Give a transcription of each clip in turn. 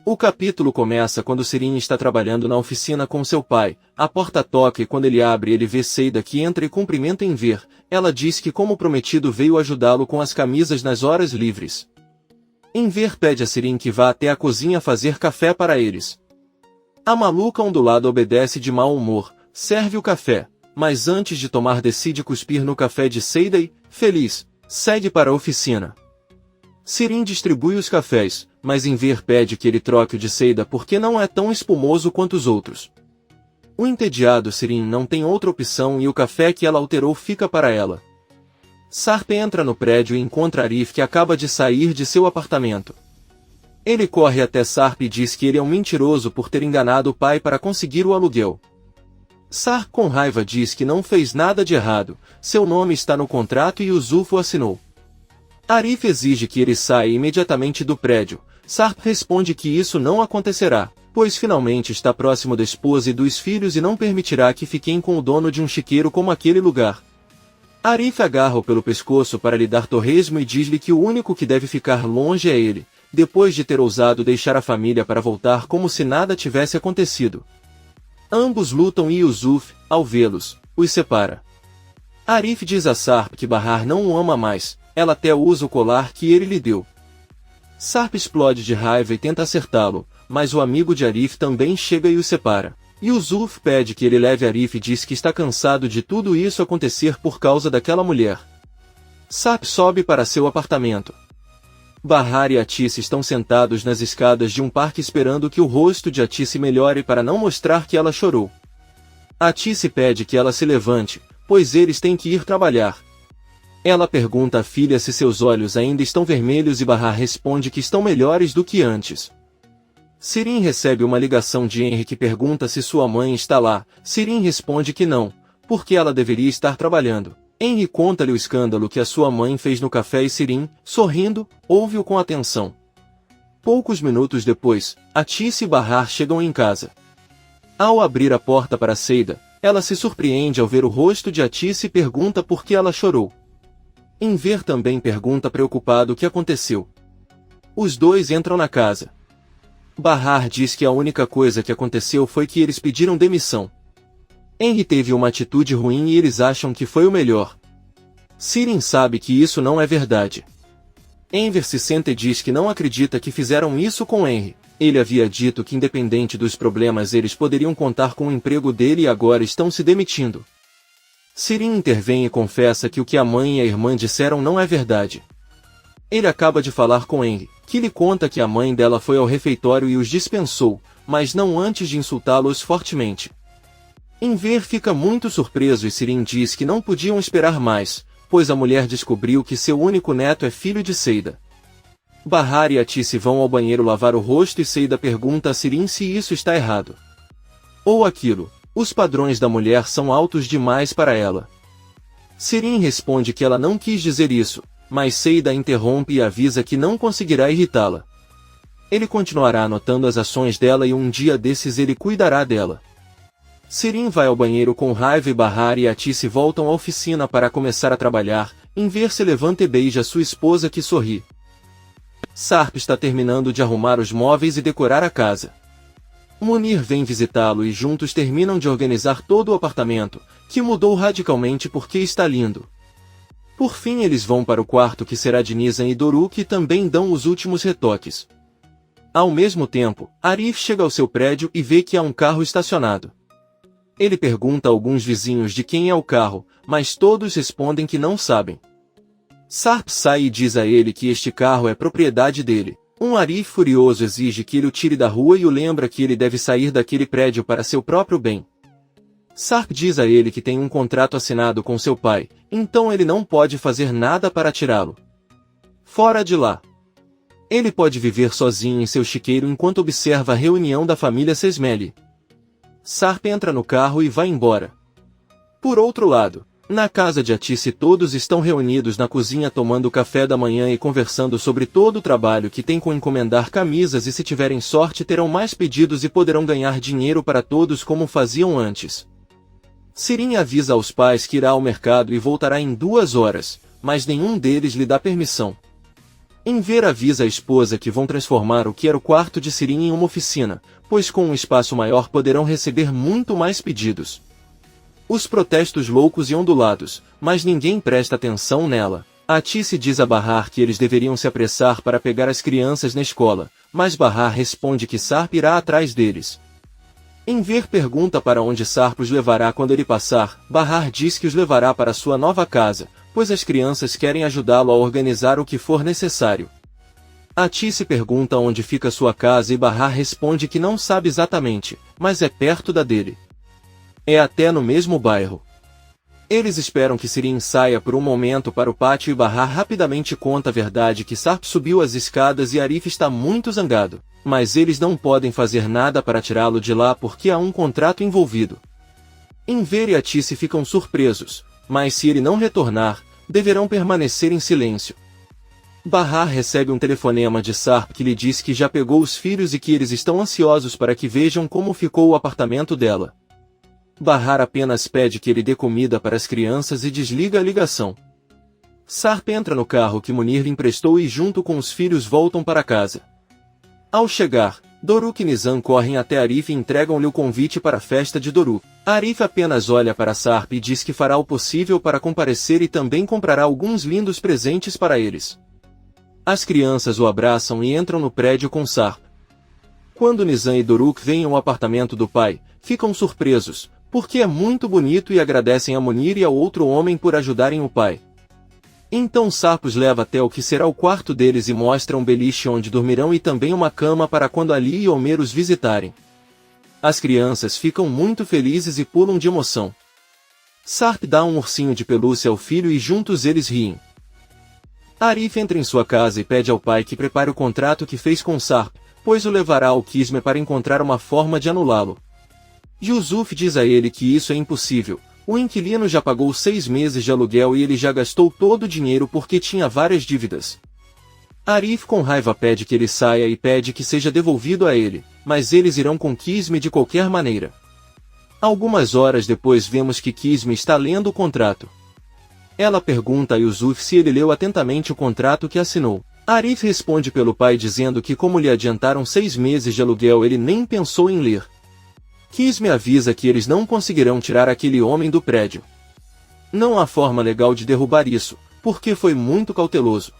O capítulo começa quando Sirin está trabalhando na oficina com seu pai. A porta toca e quando ele abre ele vê Seida que entra e cumprimenta Enver. Ela diz que como prometido veio ajudá-lo com as camisas nas horas livres. Enver pede a Sirin que vá até a cozinha fazer café para eles. A maluca ondulada obedece de mau humor, serve o café, mas antes de tomar decide cuspir no café de Seida e, feliz, segue para a oficina. Sirin distribui os cafés, mas Enver pede que ele troque o de Seida porque não é tão espumoso quanto os outros. O entediado Sirin não tem outra opção e o café que ela alterou fica para ela. Sarp entra no prédio e encontra Arif que acaba de sair de seu apartamento. Ele corre até Sarp e diz que ele é um mentiroso por ter enganado o pai para conseguir o aluguel. Sarp com raiva diz que não fez nada de errado, seu nome está no contrato e o Zufo assinou. Arif exige que ele saia imediatamente do prédio. Sarp responde que isso não acontecerá, pois finalmente está próximo da esposa e dos filhos e não permitirá que fiquem com o dono de um chiqueiro como aquele lugar. Arif agarra-o pelo pescoço para lhe dar torresmo e diz-lhe que o único que deve ficar longe é ele, depois de ter ousado deixar a família para voltar como se nada tivesse acontecido. Ambos lutam e Yusuf, ao vê-los, os separa. Arif diz a Sarp que Bahar não o ama mais, ela até usa o colar que ele lhe deu. Sarp explode de raiva e tenta acertá-lo, mas o amigo de Arif também chega e os separa. Yusuf pede que ele leve Arif e diz que está cansado de tudo isso acontecer por causa daquela mulher. Sarp sobe para seu apartamento. Bahar e Atice estão sentados nas escadas de um parque esperando que o rosto de Atice melhore para não mostrar que ela chorou. Atice pede que ela se levante, pois eles têm que ir trabalhar. Ela pergunta à filha se seus olhos ainda estão vermelhos e Bahar responde que estão melhores do que antes. Sirin recebe uma ligação de Henry que pergunta se sua mãe está lá. Sirin responde que não, porque ela deveria estar trabalhando. Henry conta-lhe o escândalo que a sua mãe fez no café e Sirin, sorrindo, ouve-o com atenção. Poucos minutos depois, Atice e Bahar chegam em casa. Ao abrir a porta para Seida, ela se surpreende ao ver o rosto de Atice e pergunta por que ela chorou. Enver também pergunta preocupado o que aconteceu. Os dois entram na casa. Bahar diz que a única coisa que aconteceu foi que eles pediram demissão. Henry teve uma atitude ruim e eles acham que foi o melhor. Sirin sabe que isso não é verdade. Enver se senta e diz que não acredita que fizeram isso com Henry. Ele havia dito que independente dos problemas eles poderiam contar com o emprego dele e agora estão se demitindo. Sirin intervém e confessa que o que a mãe e a irmã disseram não é verdade. Ele acaba de falar com Henry, que lhe conta que a mãe dela foi ao refeitório e os dispensou, mas não antes de insultá-los fortemente. Enver fica muito surpreso e Sirin diz que não podiam esperar mais, pois a mulher descobriu que seu único neto é filho de Seida. Bahar e Atice vão ao banheiro lavar o rosto e Seida pergunta a Sirin se isso está errado. Ou aquilo. Os padrões da mulher são altos demais para ela. Sirin responde que ela não quis dizer isso, mas Seida interrompe e avisa que não conseguirá irritá-la. Ele continuará anotando as ações dela e um dia desses ele cuidará dela. Sirin vai ao banheiro com raiva e Bahar e Atice voltam à oficina para começar a trabalhar. Enver se levanta e beija sua esposa que sorri. Sarp está terminando de arrumar os móveis e decorar a casa. Munir vem visitá-lo e juntos terminam de organizar todo o apartamento, que mudou radicalmente porque está lindo. Por fim eles vão para o quarto que será de Nizam e Doru que também dão os últimos retoques. Ao mesmo tempo, Arif chega ao seu prédio e vê que há um carro estacionado. Ele pergunta a alguns vizinhos de quem é o carro, mas todos respondem que não sabem. Sarp sai e diz a ele que este carro é propriedade dele. Arif furioso exige que ele o tire da rua e o lembra que ele deve sair daquele prédio para seu próprio bem. Sarp diz a ele que tem um contrato assinado com seu pai, então ele não pode fazer nada para tirá-lo. Fora de lá. Ele pode viver sozinho em seu chiqueiro enquanto observa a reunião da família Sesmeli. Sarp entra no carro e vai embora. Por outro lado, na casa de Atice todos estão reunidos na cozinha tomando café da manhã e conversando sobre todo o trabalho que tem com encomendar camisas e se tiverem sorte terão mais pedidos e poderão ganhar dinheiro para todos como faziam antes. Sirin avisa aos pais que irá ao mercado e voltará em 2 horas, mas nenhum deles lhe dá permissão. Enver avisa a esposa que vão transformar o que era o quarto de Sirin em uma oficina, pois com um espaço maior poderão receber muito mais pedidos. Os protestos loucos e ondulados, mas ninguém presta atenção nela. A Tice diz a Bahar que eles deveriam se apressar para pegar as crianças na escola, mas Bahar responde que Sarp irá atrás deles. Enver pergunta para onde Sarp os levará quando ele passar. Bahar diz que os levará para sua nova casa, pois as crianças querem ajudá-lo a organizar o que for necessário. A Tice pergunta onde fica sua casa e Bahar responde que não sabe exatamente, mas é perto da dele. É até no mesmo bairro. Eles esperam que Sirin saia por um momento para o pátio e Bahar rapidamente conta a verdade que Sarp subiu as escadas e Arif está muito zangado, mas eles não podem fazer nada para tirá-lo de lá porque há um contrato envolvido. Enver e a Tice ficam surpresos, mas se ele não retornar, deverão permanecer em silêncio. Bahar recebe um telefonema de Sarp que lhe diz que já pegou os filhos e que eles estão ansiosos para que vejam como ficou o apartamento dela. Bahar apenas pede que ele dê comida para as crianças e desliga a ligação. Sarp entra no carro que Munir lhe emprestou e junto com os filhos voltam para casa. Ao chegar, Doruk e Nizam correm até Arif e entregam-lhe o convite para a festa de Doruk. Arif apenas olha para Sarp e diz que fará o possível para comparecer e também comprará alguns lindos presentes para eles. As crianças o abraçam e entram no prédio com Sarp. Quando Nizam e Doruk veem o apartamento do pai, ficam surpresos, porque é muito bonito e agradecem a Munir e ao outro homem por ajudarem o pai. Então Sarp os leva até o que será o quarto deles e mostra um beliche onde dormirão e também uma cama para quando Ali e Omer os visitarem. As crianças ficam muito felizes e pulam de emoção. Sarp dá um ursinho de pelúcia ao filho e juntos eles riem. Arif entra em sua casa e pede ao pai que prepare o contrato que fez com Sarp, pois o levará ao Kismet para encontrar uma forma de anulá-lo. Yusuf diz a ele que isso é impossível. O inquilino já pagou 6 meses de aluguel e ele já gastou todo o dinheiro porque tinha várias dívidas. Arif com raiva pede que ele saia e pede que seja devolvido a ele, mas eles irão com Kismet de qualquer maneira. Algumas horas depois vemos que Kismet está lendo o contrato. Ela pergunta a Yusuf se ele leu atentamente o contrato que assinou. Arif responde pelo pai dizendo que como lhe adiantaram 6 meses de aluguel ele nem pensou em ler. Kismet avisa que eles não conseguirão tirar aquele homem do prédio. Não há forma legal de derrubar isso, porque foi muito cauteloso.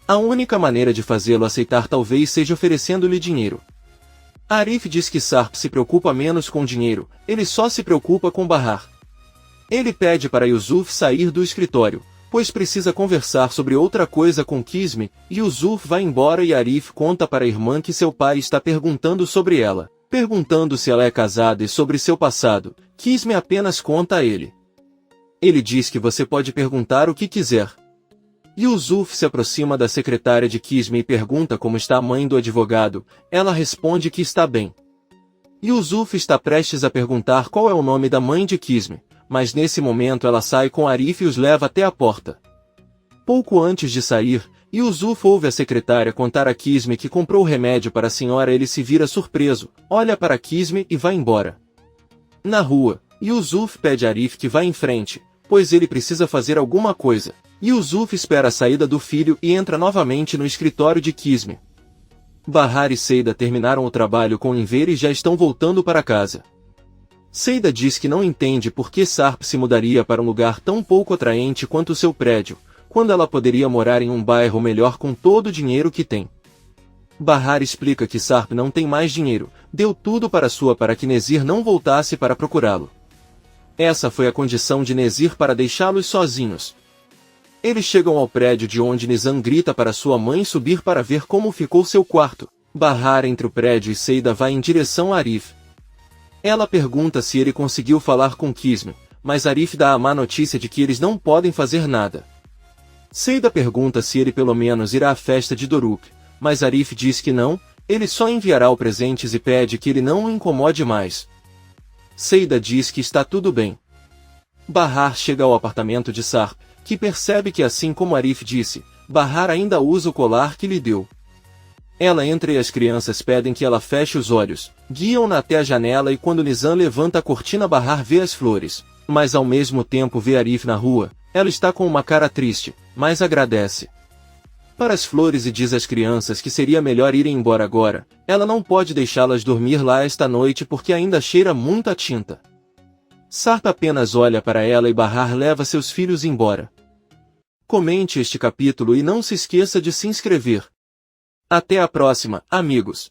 A única maneira de fazê-lo aceitar talvez seja oferecendo-lhe dinheiro. Arif diz que Sarp se preocupa menos com dinheiro, ele só se preocupa com Bahar. Ele pede para Yusuf sair do escritório, pois precisa conversar sobre outra coisa com Kismet. Yusuf vai embora e Arif conta para a irmã que seu pai está perguntando sobre ela. Perguntando se ela é casada e sobre seu passado, Kismet apenas conta a ele. Ele diz que você pode perguntar o que quiser. Yusuf se aproxima da secretária de Kismet e pergunta como está a mãe do advogado. Ela responde que está bem. Yusuf está prestes a perguntar qual é o nome da mãe de Kismet, mas nesse momento ela sai com Arif e os leva até a porta. Pouco antes de sair, Yusuf ouve a secretária contar a Kismet que comprou o remédio para a senhora. Ele se vira surpreso, olha para Kismet e vai embora. Na rua, Yusuf pede a Arif que vá em frente, pois ele precisa fazer alguma coisa. Yusuf espera a saída do filho e entra novamente no escritório de Kismet. Bahar e Seida terminaram o trabalho com Enver e já estão voltando para casa. Seida diz que não entende por que Sarp se mudaria para um lugar tão pouco atraente quanto o seu prédio, quando ela poderia morar em um bairro melhor com todo o dinheiro que tem. Bahar explica que Sarp não tem mais dinheiro, deu tudo para que Nezir não voltasse para procurá-lo. Essa foi a condição de Nezir para deixá-los sozinhos. Eles chegam ao prédio de onde Nizam grita para sua mãe subir para ver como ficou seu quarto. Bahar entre o prédio e Seida vai em direção a Arif. Ela pergunta se ele conseguiu falar com Kismet, mas Arif dá a má notícia de que eles não podem fazer nada. Seida pergunta se ele pelo menos irá à festa de Doruk, mas Arif diz que não, ele só enviará os presentes e pede que ele não o incomode mais. Seida diz que está tudo bem. Bahar chega ao apartamento de Sarp, que percebe que assim como Arif disse, Bahar ainda usa o colar que lhe deu. Ela entra e as crianças pedem que ela feche os olhos, guiam-na até a janela e quando Nizam levanta a cortina Bahar vê as flores, mas ao mesmo tempo vê Arif na rua. Ela está com uma cara triste, mas agradece. para as flores e diz às crianças que seria melhor irem embora agora. Ela não pode deixá-las dormir lá esta noite porque ainda cheira muita tinta. Sarpa apenas olha para ela e Bahar leva seus filhos embora. Comente este capítulo e não se esqueça de se inscrever. Até a próxima, amigos!